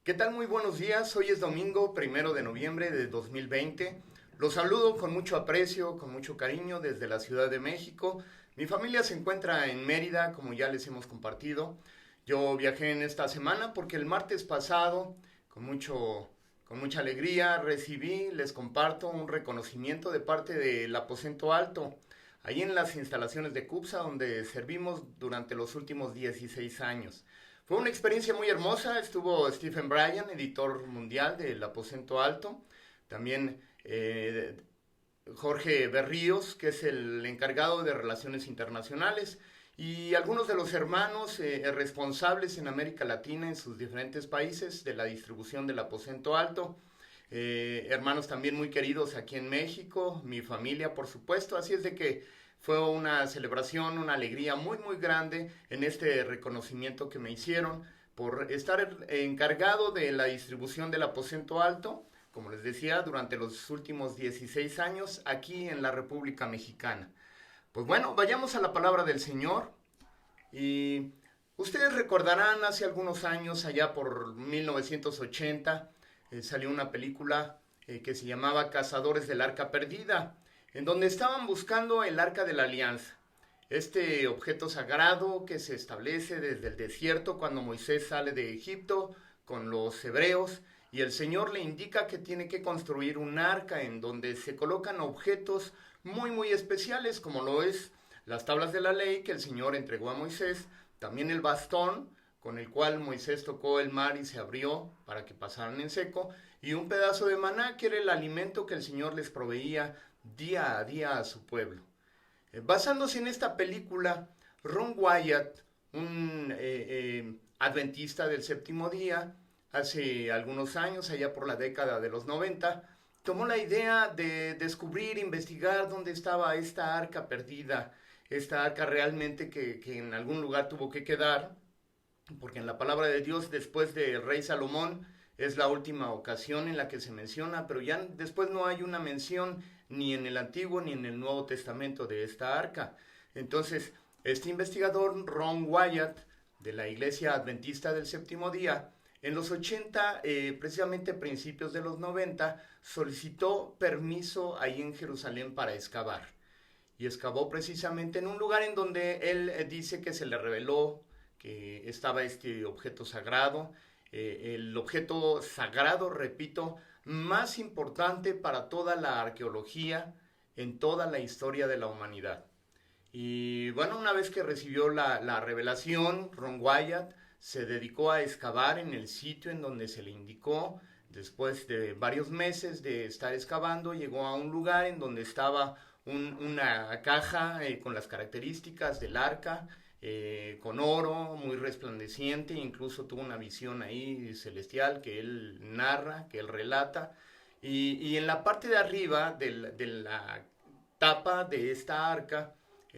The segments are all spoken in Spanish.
¿Qué tal? Muy buenos días. Hoy es domingo, 1 de noviembre de 2020. Los saludo con mucho aprecio, con mucho cariño desde la Ciudad de México. Mi familia se encuentra en Mérida, como ya les hemos compartido. Yo viajé en esta semana porque el martes pasado, con con mucha alegría, recibí, les comparto, un reconocimiento de parte del Aposento Alto, ahí en las instalaciones de CUPSA, donde servimos durante los últimos 16 años. Fue una experiencia muy hermosa. Estuvo Stephen Bryan, editor mundial del Aposento Alto. También Jorge Berríos, que es el encargado de Relaciones Internacionales. Y algunos de los hermanos responsables en América Latina, en sus diferentes países, de la distribución del Aposento Alto. Hermanos también muy queridos aquí en México, mi familia por supuesto. Así es de que fue una celebración, una alegría muy grande en este reconocimiento que me hicieron por estar encargado de la distribución del Aposento Alto, como les decía, durante los últimos 16 años aquí en la República Mexicana. Pues bueno, vayamos a la palabra del Señor. Y ustedes recordarán hace algunos años, allá por 1980, salió una película que se llamaba Cazadores del Arca Perdida, en donde estaban buscando el Arca de la Alianza, este objeto sagrado que se establece desde el desierto cuando Moisés sale de Egipto con los hebreos y el Señor le indica que tiene que construir un arca en donde se colocan objetos muy especiales, como lo es las tablas de la ley que el Señor entregó a Moisés, también el bastón con el cual Moisés tocó el mar y se abrió para que pasaran en seco, y un pedazo de maná que era el alimento que el Señor les proveía día a día a su pueblo. Basándose en esta película, Ron Wyatt, un adventista del séptimo día, hace algunos años, allá por la década de los 90, tomó la idea de descubrir, investigar dónde estaba esta arca perdida, esta arca realmente que en algún lugar tuvo que quedar, porque en la palabra de Dios, después del rey Salomón, es la última ocasión en la que se menciona, pero ya después no hay una mención ni en el Antiguo ni en el Nuevo Testamento de esta arca. Entonces, este investigador, Ron Wyatt, de la Iglesia Adventista del Séptimo Día, en los 80, precisamente principios de los 90, solicitó permiso ahí en Jerusalén para excavar. Y excavó precisamente en un lugar en donde él dice que se le reveló que estaba este objeto sagrado, el objeto sagrado, repito, más importante para toda la arqueología en toda la historia de la humanidad. Y bueno, una vez que recibió la revelación, Ron Wyatt se dedicó a excavar en el sitio en donde se le indicó. Después de varios meses de estar excavando, llegó a un lugar en donde estaba una caja con las características del arca, con oro muy resplandeciente. Incluso tuvo una visión ahí celestial que él narra, que él relata. Y en la parte de arriba de la tapa de esta arca,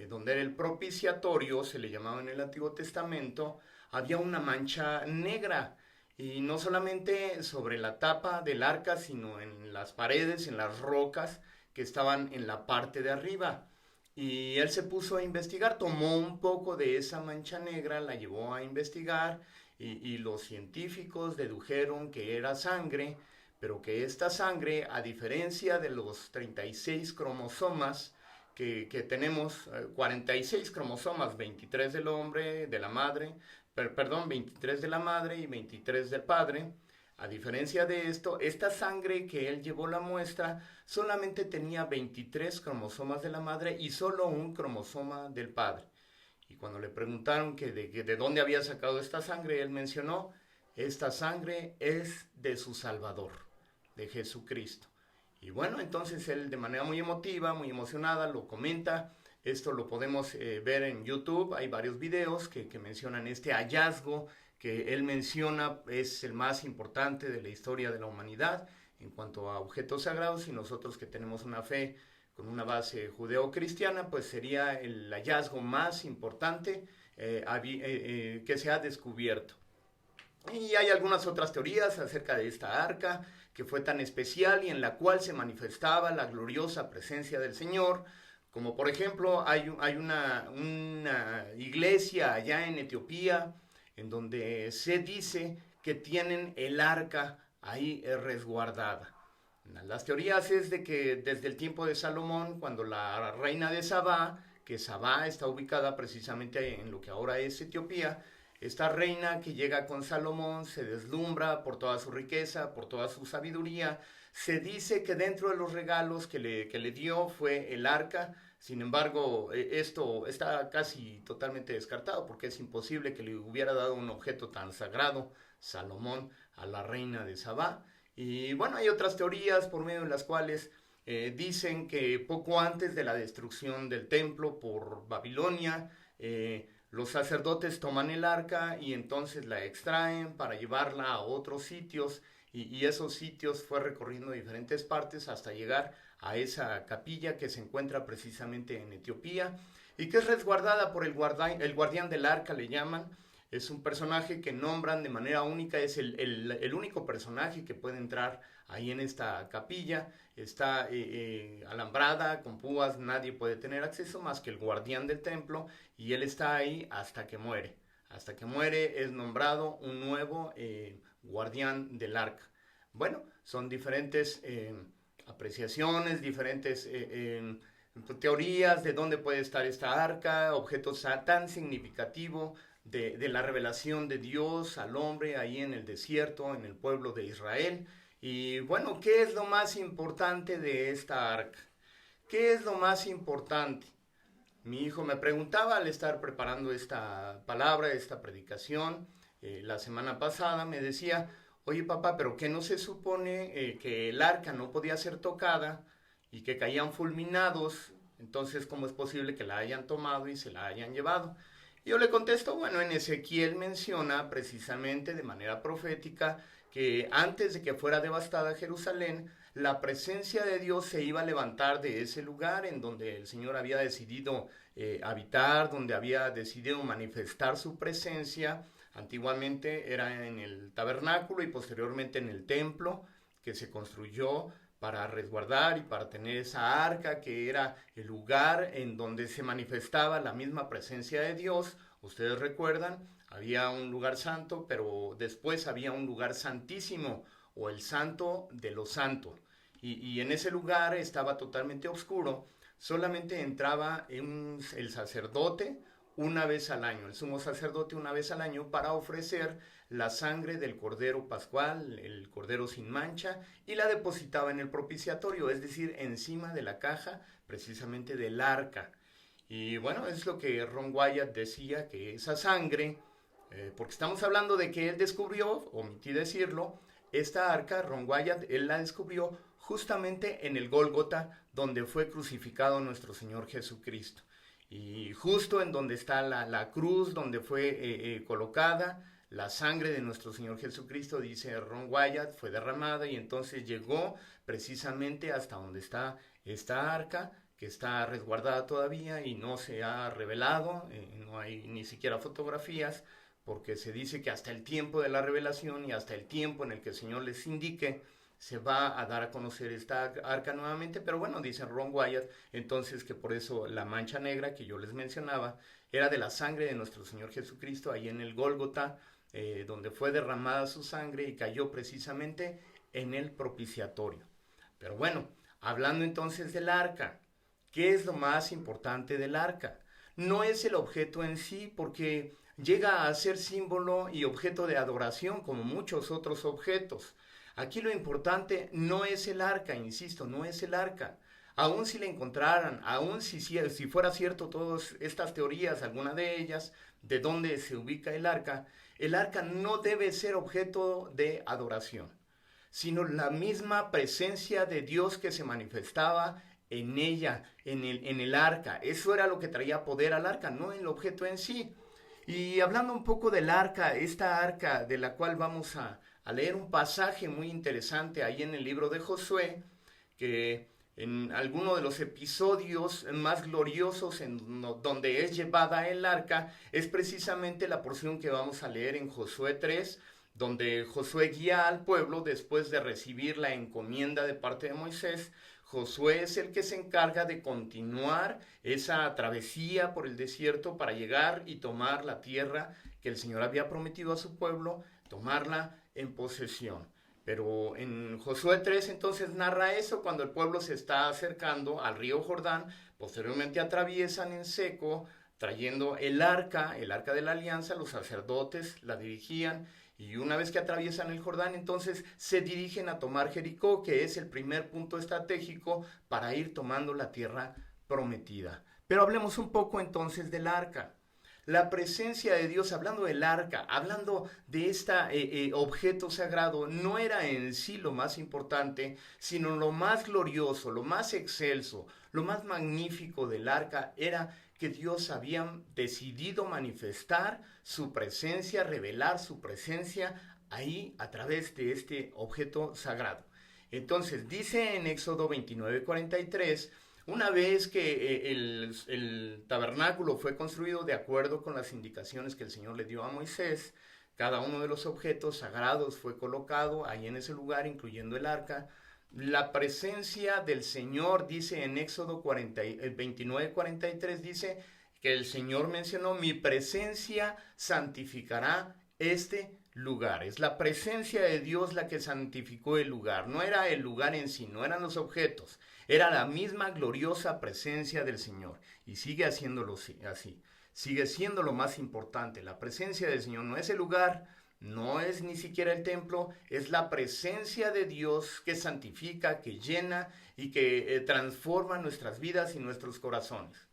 donde era el propiciatorio, se le llamaba en el Antiguo Testamento, había una mancha negra. Y no solamente sobre la tapa del arca, sino en las paredes, en las rocas que estaban en la parte de arriba. Y él se puso a investigar, tomó un poco de esa mancha negra, la llevó a investigar y los científicos dedujeron que era sangre, pero que esta sangre, a diferencia de los 36 cromosomas que tenemos, 46 cromosomas, 23 del hombre, de la madre, perdón, 23 de la madre y 23 del padre. A diferencia de esto, esta sangre que él llevó la muestra solamente tenía 23 cromosomas de la madre y solo un cromosoma del padre. Y cuando le preguntaron que de dónde había sacado esta sangre, él mencionó, esta sangre es de su Salvador, de Jesucristo. Y bueno, entonces él de manera muy emotiva, muy emocionada, lo comenta. Esto lo podemos ver en YouTube. Hay varios videos que mencionan este hallazgo que él menciona es el más importante de la historia de la humanidad en cuanto a objetos sagrados, y nosotros que tenemos una fe con una base judeo-cristiana, pues sería el hallazgo más importante que se ha descubierto. Y hay algunas otras teorías acerca de esta arca que fue tan especial y en la cual se manifestaba la gloriosa presencia del Señor, como por ejemplo hay una iglesia allá en Etiopía en donde se dice que tienen el arca ahí resguardada. Las teorías es de que desde el tiempo de Salomón, cuando la reina de Sabá, que Sabá está ubicada precisamente en lo que ahora es Etiopía, esta reina que llega con Salomón se deslumbra por toda su riqueza, por toda su sabiduría. Se dice que dentro de los regalos que le dio fue el arca. Sin embargo, esto está casi totalmente descartado porque es imposible que le hubiera dado un objeto tan sagrado Salomón a la reina de Sabá. Y bueno, hay otras teorías por medio de las cuales dicen que poco antes de la destrucción del templo por Babilonia, los sacerdotes toman el arca y entonces la extraen para llevarla a otros sitios y esos sitios fue recorriendo diferentes partes hasta llegar a esa capilla que se encuentra precisamente en Etiopía y que es resguardada por el guardián del arca, le llaman. Es un personaje que nombran de manera única, es el único personaje que puede entrar ahí en esta capilla. Está alambrada, con púas, nadie puede tener acceso más que el guardián del templo y él está ahí hasta que muere. Hasta que muere es nombrado un nuevo guardián del arca. Bueno, son diferentes apreciaciones, diferentes teorías de dónde puede estar esta arca, objetos tan significativos de la revelación de Dios al hombre ahí en el desierto, en el pueblo de Israel. Y bueno, ¿qué es lo más importante de esta arca? ¿Qué es lo más importante? Mi hijo me preguntaba al estar preparando esta palabra, esta predicación, la semana pasada, me decía, oye papá, pero ¿qué no se supone que el arca no podía ser tocada y que caían fulminados? Entonces, ¿cómo es posible que la hayan tomado y se la hayan llevado? Yo le contesto, bueno, en Ezequiel menciona precisamente de manera profética que antes de que fuera devastada Jerusalén, la presencia de Dios se iba a levantar de ese lugar en donde el Señor había decidido habitar, donde había decidido manifestar su presencia. Antiguamente era en el tabernáculo y posteriormente en el templo que se construyó para resguardar y para tener esa arca que era el lugar en donde se manifestaba la misma presencia de Dios. Ustedes recuerdan, había un lugar santo, pero después había un lugar santísimo o el santo de los santos. Y en ese lugar estaba totalmente oscuro, solamente entraba el sacerdote una vez al año, el sumo sacerdote una vez al año para ofrecer la sangre del cordero pascual, el cordero sin mancha, y la depositaba en el propiciatorio, es decir, encima de la caja precisamente del arca. Y bueno, es lo que Ron Wyatt decía, que esa sangre, porque estamos hablando de que él descubrió, omití decirlo, esta arca, Ron Wyatt, él la descubrió justamente en el Gólgota, donde fue crucificado nuestro Señor Jesucristo. Y justo en donde está la cruz, donde fue colocada, la sangre de nuestro Señor Jesucristo, dice Ron Wyatt, fue derramada y entonces llegó precisamente hasta donde está esta arca, que está resguardada todavía y no se ha revelado, no hay ni siquiera fotografías, porque se dice que hasta el tiempo de la revelación y hasta el tiempo en el que el Señor les indique, se va a dar a conocer esta arca nuevamente, pero bueno, dice Ron Wyatt, entonces que por eso la mancha negra que yo les mencionaba, era de la sangre de nuestro Señor Jesucristo, ahí en el Gólgota, donde fue derramada su sangre y cayó precisamente en el propiciatorio. Pero bueno, hablando entonces del arca, ¿qué es lo más importante del arca? No es el objeto en sí, porque llega a ser símbolo y objeto de adoración como muchos otros objetos. Aquí lo importante no es el arca, insisto, no es el arca. Aun si la encontraran, aun si fuera cierto todas estas teorías, alguna de ellas, de dónde se ubica el arca no debe ser objeto de adoración, sino la misma presencia de Dios que se manifestaba en ella, en el arca. Eso era lo que traía poder al arca, no el objeto en sí. Y hablando un poco del arca, esta arca de la cual vamos a leer un pasaje muy interesante ahí en el libro de Josué, que en alguno de los episodios más gloriosos en donde es llevada el arca, es precisamente la porción que vamos a leer en Josué 3, donde Josué guía al pueblo después de recibir la encomienda de parte de Moisés. Josué es el que se encarga de continuar esa travesía por el desierto para llegar y tomar la tierra que el Señor había prometido a su pueblo tomarla en posesión. Pero en Josué 3 entonces narra eso cuando el pueblo se está acercando al río Jordán, posteriormente atraviesan en seco, trayendo el arca de la alianza, los sacerdotes la dirigían y una vez que atraviesan el Jordán entonces se dirigen a tomar Jericó, que es el primer punto estratégico para ir tomando la tierra prometida. Pero hablemos un poco entonces del arca. La presencia de Dios, hablando del arca, hablando de este objeto sagrado, no era en sí lo más importante, sino lo más glorioso, lo más excelso, lo más magnífico del arca era que Dios había decidido manifestar su presencia, revelar su presencia ahí a través de este objeto sagrado. Entonces dice en Éxodo 29:43, una vez que el tabernáculo fue construido de acuerdo con las indicaciones que el Señor le dio a Moisés, cada uno de los objetos sagrados fue colocado ahí en ese lugar, incluyendo el arca. La presencia del Señor, dice en Éxodo 29:43, dice que el Señor mencionó, mi presencia santificará este lugar. Es la presencia de Dios la que santificó el lugar. No era el lugar en sí, no eran los objetos. Era la misma gloriosa presencia del Señor. Y sigue haciéndolo así. Sigue siendo lo más importante. La presencia del Señor no es el lugar, no es ni siquiera el templo, es la presencia de Dios que santifica, que llena y que transforma nuestras vidas y nuestros corazones.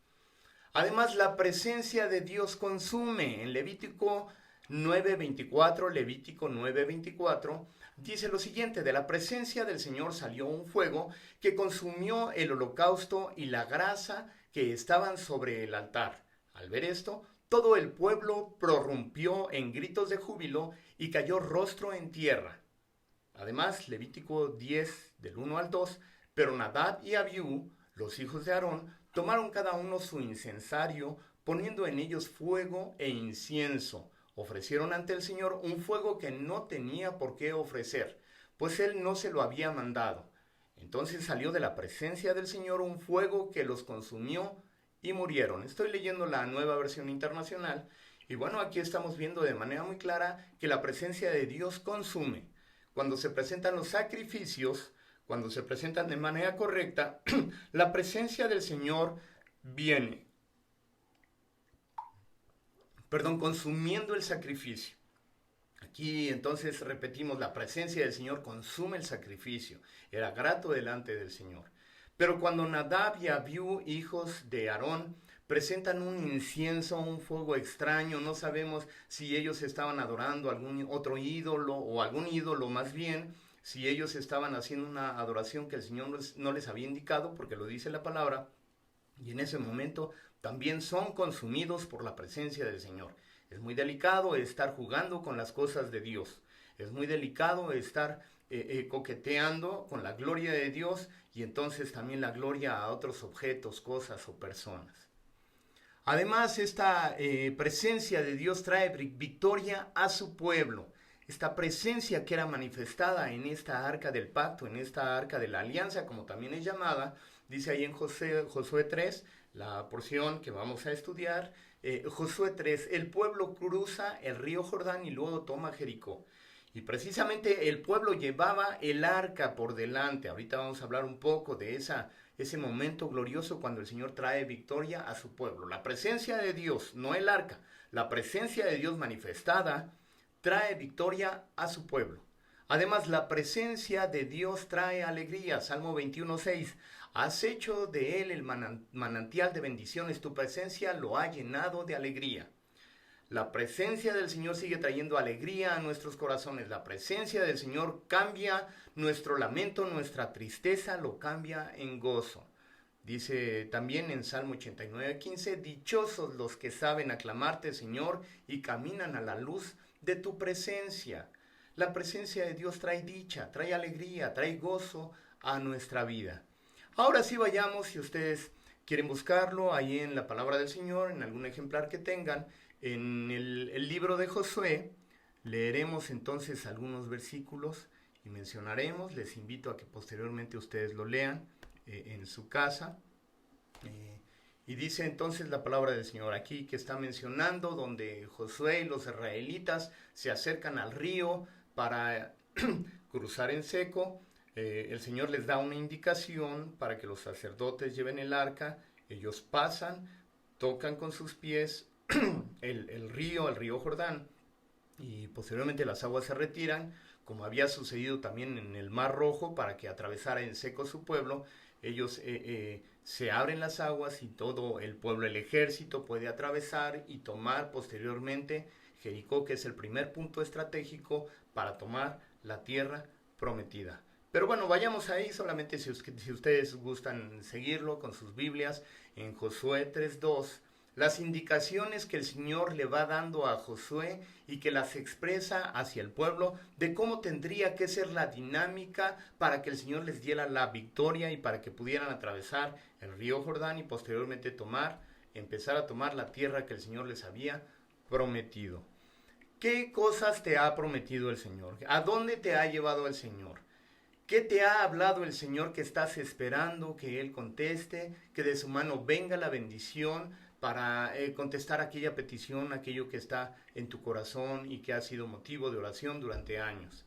Además, la presencia de Dios consume. En Levítico 9:24, dice lo siguiente: de la presencia del Señor salió un fuego que consumió el holocausto y la grasa que estaban sobre el altar. Al ver esto, todo el pueblo prorrumpió en gritos de júbilo y cayó rostro en tierra. Además, Levítico 10, del 1 al 2, pero Nadab y Abiú, los hijos de Aarón, tomaron cada uno su incensario, poniendo en ellos fuego e incienso. Ofrecieron ante el Señor un fuego que no tenía por qué ofrecer, pues Él no se lo había mandado. Entonces salió de la presencia del Señor un fuego que los consumió y murieron. Estoy leyendo la Nueva Versión Internacional y bueno, aquí estamos viendo de manera muy clara que la presencia de Dios consume. Cuando se presentan los sacrificios, cuando se presentan de manera correcta, la presencia del Señor viene, consumiendo el sacrificio. Aquí entonces repetimos, la presencia del Señor consume el sacrificio. Era grato delante del Señor. Pero cuando Nadab y Abiú, hijos de Aarón, presentan un incienso, un fuego extraño, no sabemos si ellos estaban adorando algún otro ídolo o algún ídolo más bien, si ellos estaban haciendo una adoración que el Señor no les había indicado, porque lo dice la palabra, y en ese momento también son consumidos por la presencia del Señor. Es muy delicado estar jugando con las cosas de Dios. Es muy delicado estar coqueteando con la gloria de Dios y entonces también la gloria a otros objetos, cosas o personas. Además, esta presencia de Dios trae victoria a su pueblo. Esta presencia que era manifestada en esta arca del pacto, en esta arca de la alianza, como también es llamada, dice ahí en Josué 3, la porción que vamos a estudiar, Josué 3, el pueblo cruza el río Jordán y luego toma Jericó. Y precisamente el pueblo llevaba el arca por delante. Ahorita vamos a hablar un poco de ese momento glorioso cuando el Señor trae victoria a su pueblo. La presencia de Dios, no el arca, la presencia de Dios manifestada trae victoria a su pueblo. Además, la presencia de Dios trae alegría. Salmo 21:6. Has hecho de él el manantial de bendiciones. Tu presencia lo ha llenado de alegría. La presencia del Señor sigue trayendo alegría a nuestros corazones. La presencia del Señor cambia nuestro lamento, nuestra tristeza, lo cambia en gozo. Dice también en Salmo 89:15, dichosos los que saben aclamarte, Señor, y caminan a la luz de tu presencia. La presencia de Dios trae dicha, trae alegría, trae gozo a nuestra vida. Ahora sí vayamos, si ustedes quieren buscarlo, ahí en la palabra del Señor, en algún ejemplar que tengan, en el libro de Josué, leeremos entonces algunos versículos y mencionaremos. Les invito a que posteriormente ustedes lo lean en su casa. Y dice entonces la palabra del Señor aquí que está mencionando donde Josué y los israelitas se acercan al río para cruzar en seco. El Señor les da una indicación para que los sacerdotes lleven el arca. Ellos pasan, tocan con sus pies el río Jordán, y posteriormente las aguas se retiran, como había sucedido también en el Mar Rojo, para que atravesara en seco su pueblo. Ellos se abren las aguas y todo el pueblo, el ejército, puede atravesar y tomar posteriormente Jericó, que es el primer punto estratégico para tomar la tierra prometida. Pero bueno, vayamos ahí solamente si ustedes gustan seguirlo con sus Biblias, en Josué 3:2, las indicaciones que el Señor le va dando a Josué y que las expresa hacia el pueblo de cómo tendría que ser la dinámica para que el Señor les diera la victoria y para que pudieran atravesar el río Jordán y posteriormente empezar a tomar la tierra que el Señor les había prometido. ¿Qué cosas te ha prometido el Señor? ¿A dónde te ha llevado el Señor? ¿Qué te ha hablado el Señor que estás esperando que Él conteste, que de su mano venga la bendición para contestar aquella petición, aquello que está en tu corazón y que ha sido motivo de oración durante años?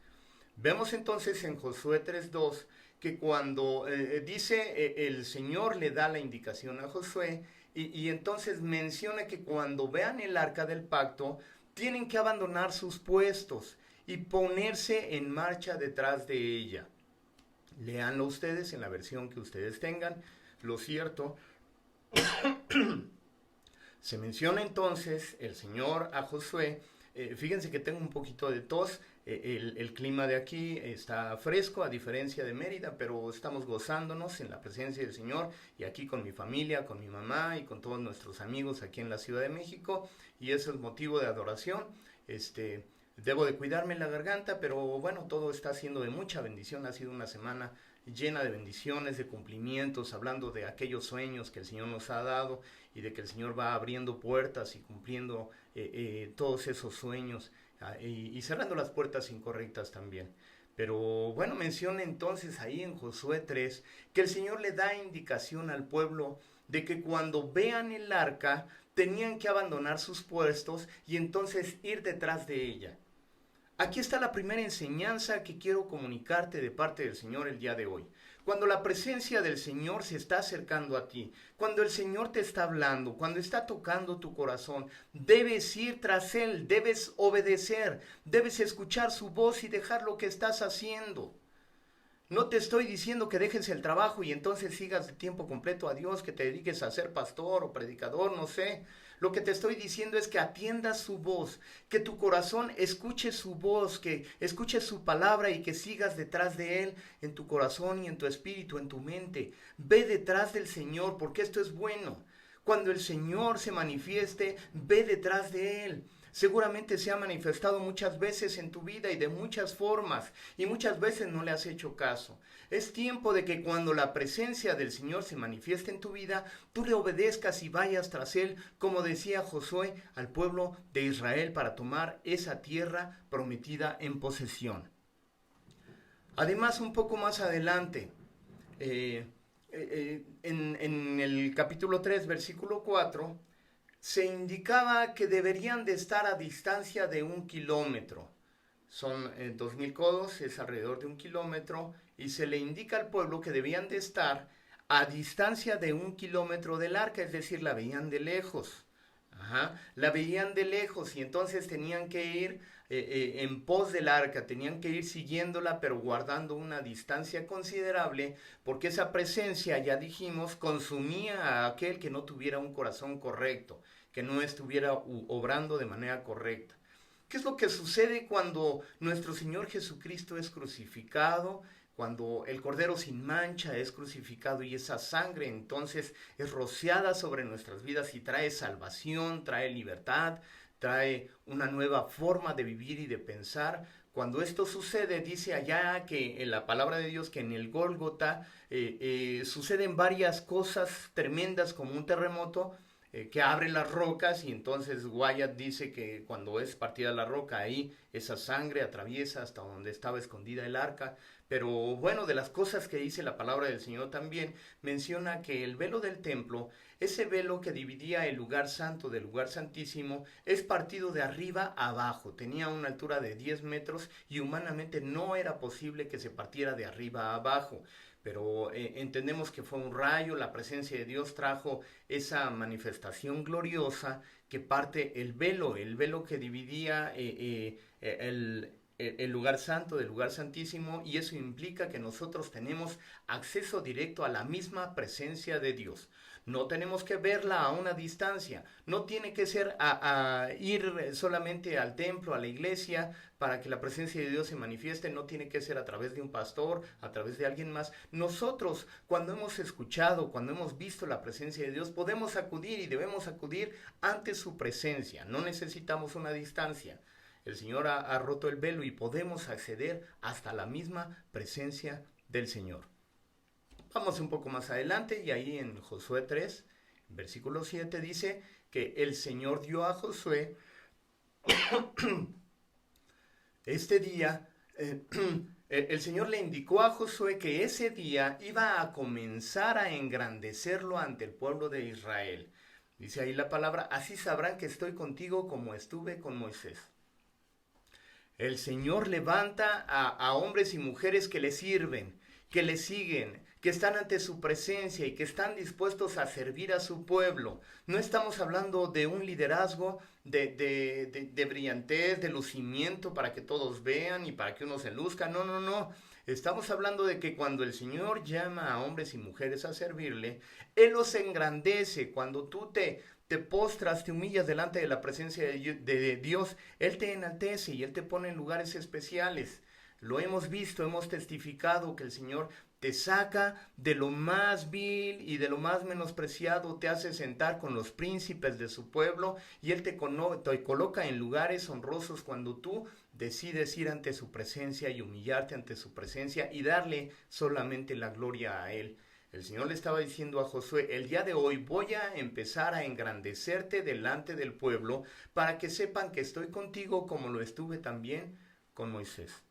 Vemos entonces en Josué 3:2 que cuando dice el Señor le da la indicación a Josué y entonces menciona que cuando vean el arca del pacto tienen que abandonar sus puestos y ponerse en marcha detrás de ella. Léanlo ustedes en la versión que ustedes tengan. Lo cierto, se menciona entonces el Señor a Josué. Fíjense que tengo un poquito de tos. El clima de aquí está fresco, a diferencia de Mérida, pero estamos gozándonos en la presencia del Señor y aquí con mi familia, con mi mamá y con todos nuestros amigos aquí en la Ciudad de México, y eso es motivo de adoración. Debo de cuidarme la garganta, pero bueno, todo está siendo de mucha bendición. Ha sido una semana llena de bendiciones, de cumplimientos, hablando de aquellos sueños que el Señor nos ha dado y de que el Señor va abriendo puertas y cumpliendo todos esos sueños y cerrando las puertas incorrectas también. Pero bueno, menciona entonces ahí en Josué 3 que el Señor le da indicación al pueblo de que cuando vean el arca tenían que abandonar sus puestos y entonces ir detrás de ella. Aquí está la primera enseñanza que quiero comunicarte de parte del Señor el día de hoy. Cuando la presencia del Señor se está acercando a ti, cuando el Señor te está hablando, cuando está tocando tu corazón, debes ir tras Él, debes obedecer, debes escuchar su voz y dejar lo que estás haciendo. No te estoy diciendo que dejes el trabajo y entonces sigas de tiempo completo a Dios, que te dediques a ser pastor o predicador, no sé. Lo que te estoy diciendo es que atiendas su voz, que tu corazón escuche su voz, que escuche su palabra y que sigas detrás de Él en tu corazón y en tu espíritu, en tu mente. Ve detrás del Señor porque esto es bueno. Cuando el Señor se manifieste, ve detrás de Él. Seguramente se ha manifestado muchas veces en tu vida y de muchas formas, y muchas veces no le has hecho caso. Es tiempo de que cuando la presencia del Señor se manifieste en tu vida, tú le obedezcas y vayas tras Él, como decía Josué al pueblo de Israel, para tomar esa tierra prometida en posesión. Además, un poco más adelante, en el capítulo 3, versículo 4, se indicaba que deberían de estar a distancia de 1 kilómetro. Son 2000 codos, es alrededor de 1 kilómetro, y se le indica al pueblo que debían de estar a distancia de 1 kilómetro del arca, es decir, la veían de lejos. La veían de lejos y entonces tenían que ir en pos del arca, tenían que ir siguiéndola, pero guardando una distancia considerable, porque esa presencia, ya dijimos, consumía a aquel que no tuviera un corazón correcto, que no estuviera obrando de manera correcta. ¿Qué es lo que sucede cuando nuestro Señor Jesucristo es crucificado? Cuando el Cordero sin mancha es crucificado y esa sangre entonces es rociada sobre nuestras vidas y trae salvación, trae libertad, trae una nueva forma de vivir y de pensar. Cuando esto sucede, dice allá que en la palabra de Dios que en el Gólgota suceden varias cosas tremendas como un terremoto. que abre las rocas y entonces Wyatt dice que cuando es partida la roca ahí esa sangre atraviesa hasta donde estaba escondida el arca. Pero bueno, de las cosas que dice la palabra del Señor también menciona que el velo del templo, ese velo que dividía el lugar santo del lugar santísimo, es partido de arriba a abajo. Tenía una altura de 10 metros y humanamente no era posible que se partiera de arriba a abajo. Pero entendemos que fue un rayo, la presencia de Dios trajo esa manifestación gloriosa que parte el velo que dividía el lugar santo del lugar santísimo, y eso implica que nosotros tenemos acceso directo a la misma presencia de Dios. No tenemos que verla a una distancia, no tiene que ser a ir solamente al templo, a la iglesia, para que la presencia de Dios se manifieste, no tiene que ser a través de un pastor, a través de alguien más. Nosotros, cuando hemos escuchado, cuando hemos visto la presencia de Dios, podemos acudir y debemos acudir ante su presencia, no necesitamos una distancia. El Señor ha roto el velo y podemos acceder hasta la misma presencia del Señor. Vamos un poco más adelante y ahí en Josué 3, versículo 7 dice que el Señor dio a Josué este día, el Señor le indicó a Josué que ese día iba a comenzar a engrandecerlo ante el pueblo de Israel. Dice ahí la palabra, así sabrán que estoy contigo como estuve con Moisés. El Señor levanta a hombres y mujeres que le sirven, que le siguen, que están ante su presencia y que están dispuestos a servir a su pueblo. No estamos hablando de un liderazgo de brillantez, de lucimiento para que todos vean y para que uno se luzca. No, no, no. Estamos hablando de que cuando el Señor llama a hombres y mujeres a servirle, Él los engrandece. Cuando tú te postras, te humillas delante de la presencia de Dios, Él te enaltece y Él te pone en lugares especiales. Lo hemos visto, hemos testificado que el Señor te saca de lo más vil y de lo más menospreciado, te hace sentar con los príncipes de su pueblo y Él te coloca en lugares honrosos cuando tú decides ir ante su presencia y humillarte ante su presencia y darle solamente la gloria a Él. El Señor le estaba diciendo a Josué, el día de hoy voy a empezar a engrandecerte delante del pueblo para que sepan que estoy contigo como lo estuve también con Moisés.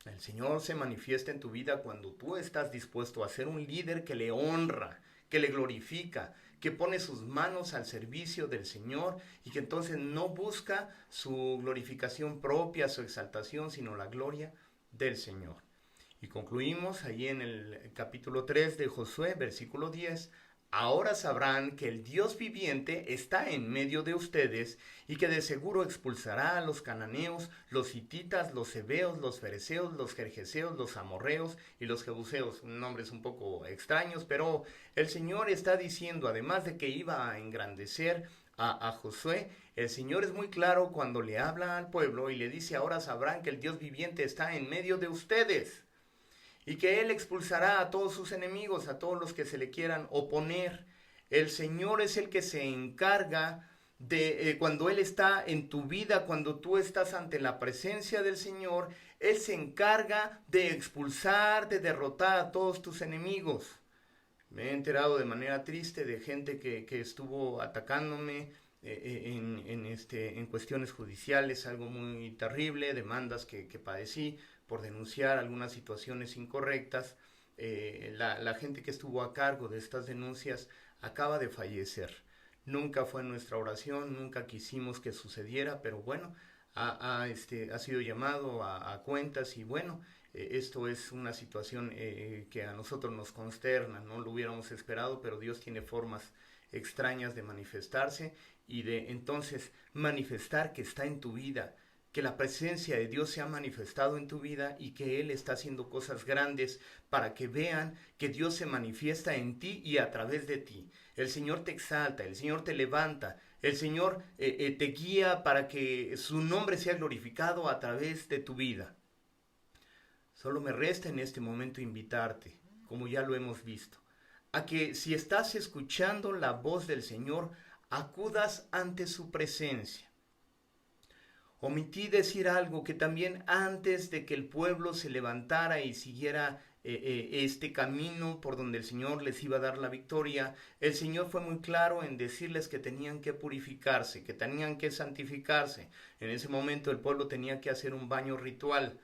El Señor se manifiesta en tu vida cuando tú estás dispuesto a ser un líder que le honra, que le glorifica, que pone sus manos al servicio del Señor y que entonces no busca su glorificación propia, su exaltación, sino la gloria del Señor. Y concluimos allí en el capítulo 3 de Josué, versículo 10. Ahora sabrán que el Dios viviente está en medio de ustedes y que de seguro expulsará a los cananeos, los hititas, los heveos, los fereceos, los gergeseos, los amorreos y los jebuseos. Nombres un poco extraños, pero el Señor está diciendo, además de que iba a engrandecer a Josué, el Señor es muy claro cuando le habla al pueblo y le dice, ahora sabrán que el Dios viviente está en medio de ustedes. Y que Él expulsará a todos sus enemigos, a todos los que se le quieran oponer. El Señor es el que se encarga de, cuando Él está en tu vida, cuando tú estás ante la presencia del Señor, Él se encarga de expulsar, de derrotar a todos tus enemigos. Me he enterado de manera triste de gente que estuvo atacándome en cuestiones judiciales, algo muy terrible, demandas que padecí por denunciar algunas situaciones incorrectas. La gente que estuvo a cargo de estas denuncias acaba de fallecer. Nunca fue nuestra oración, nunca quisimos que sucediera, pero bueno, ha sido llamado a cuentas y bueno, esto es una situación que a nosotros nos consterna, no lo hubiéramos esperado, pero Dios tiene formas extrañas de manifestarse y de entonces manifestar que está en tu vida, que la presencia de Dios se ha manifestado en tu vida y que Él está haciendo cosas grandes para que vean que Dios se manifiesta en ti y a través de ti. El Señor te exalta, el Señor te levanta, el Señor te guía para que su nombre sea glorificado a través de tu vida. Solo me resta en este momento invitarte, como ya lo hemos visto, a que si estás escuchando la voz del Señor, acudas ante su presencia. Omití decir algo, que también antes de que el pueblo se levantara y siguiera este camino por donde el Señor les iba a dar la victoria, el Señor fue muy claro en decirles que tenían que purificarse, que tenían que santificarse. En ese momento el pueblo tenía que hacer un baño ritual.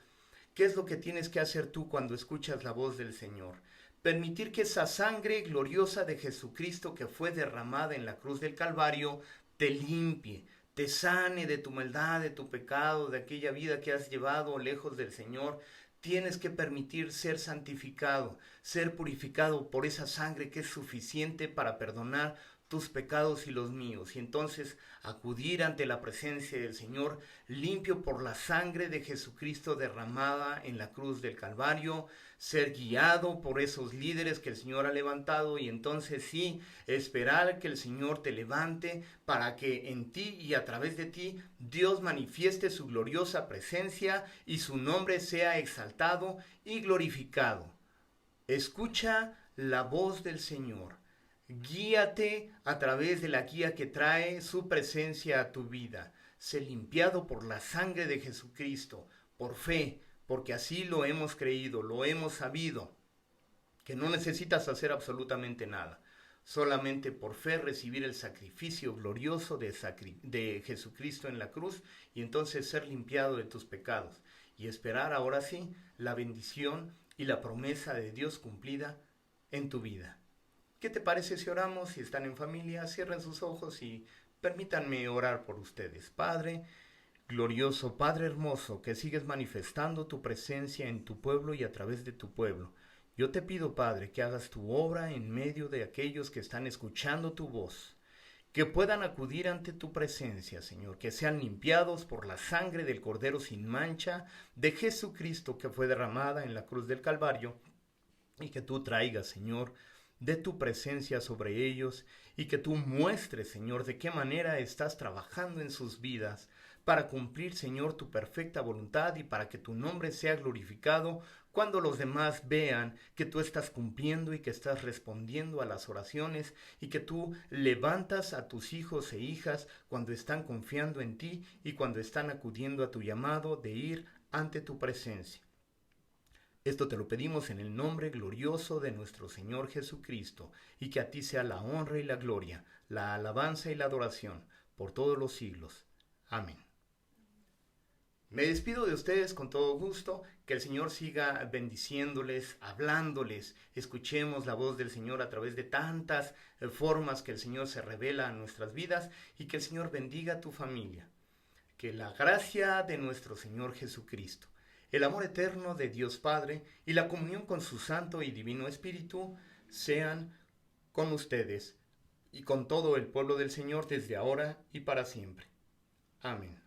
¿Qué es lo que tienes que hacer tú cuando escuchas la voz del Señor? Permitir que esa sangre gloriosa de Jesucristo que fue derramada en la cruz del Calvario te limpie, te sane de tu maldad, de tu pecado, de aquella vida que has llevado lejos del Señor. Tienes que permitir ser santificado, ser purificado por esa sangre que es suficiente para perdonar tus pecados y los míos. Y entonces acudir ante la presencia del Señor, limpio por la sangre de Jesucristo derramada en la cruz del Calvario, ser guiado por esos líderes que el Señor ha levantado, y entonces sí, esperar que el Señor te levante para que en ti y a través de ti Dios manifieste su gloriosa presencia y su nombre sea exaltado y glorificado. Escucha la voz del Señor. Guíate a través de la guía que trae su presencia a tu vida. Sé limpiado por la sangre de Jesucristo, por fe, porque así lo hemos creído, lo hemos sabido, que no necesitas hacer absolutamente nada. Solamente por fe recibir el sacrificio glorioso de Jesucristo en la cruz, y entonces ser limpiado de tus pecados y esperar ahora sí la bendición y la promesa de Dios cumplida en tu vida. ¿Qué te parece si oramos? Si están en familia, cierren sus ojos y permítanme orar por ustedes. Padre, glorioso Padre hermoso, que sigues manifestando tu presencia en tu pueblo y a través de tu pueblo. Yo te pido, Padre, que hagas tu obra en medio de aquellos que están escuchando tu voz, que puedan acudir ante tu presencia, Señor, que sean limpiados por la sangre del Cordero sin mancha de Jesucristo que fue derramada en la cruz del Calvario, y que tú traigas, Señor, de tu presencia sobre ellos, y que tú muestres, Señor, de qué manera estás trabajando en sus vidas para cumplir, Señor, tu perfecta voluntad y para que tu nombre sea glorificado cuando los demás vean que tú estás cumpliendo y que estás respondiendo a las oraciones, y que tú levantas a tus hijos e hijas cuando están confiando en ti y cuando están acudiendo a tu llamado de ir ante tu presencia. Esto te lo pedimos en el nombre glorioso de nuestro Señor Jesucristo, y que a ti sea la honra y la gloria, la alabanza y la adoración por todos los siglos. Amén. Me despido de ustedes con todo gusto, que el Señor siga bendiciéndoles, hablándoles. Escuchemos la voz del Señor a través de tantas formas que el Señor se revela a nuestras vidas, y que el Señor bendiga a tu familia. Que la gracia de nuestro Señor Jesucristo, el amor eterno de Dios Padre y la comunión con su Santo y Divino Espíritu sean con ustedes y con todo el pueblo del Señor desde ahora y para siempre. Amén.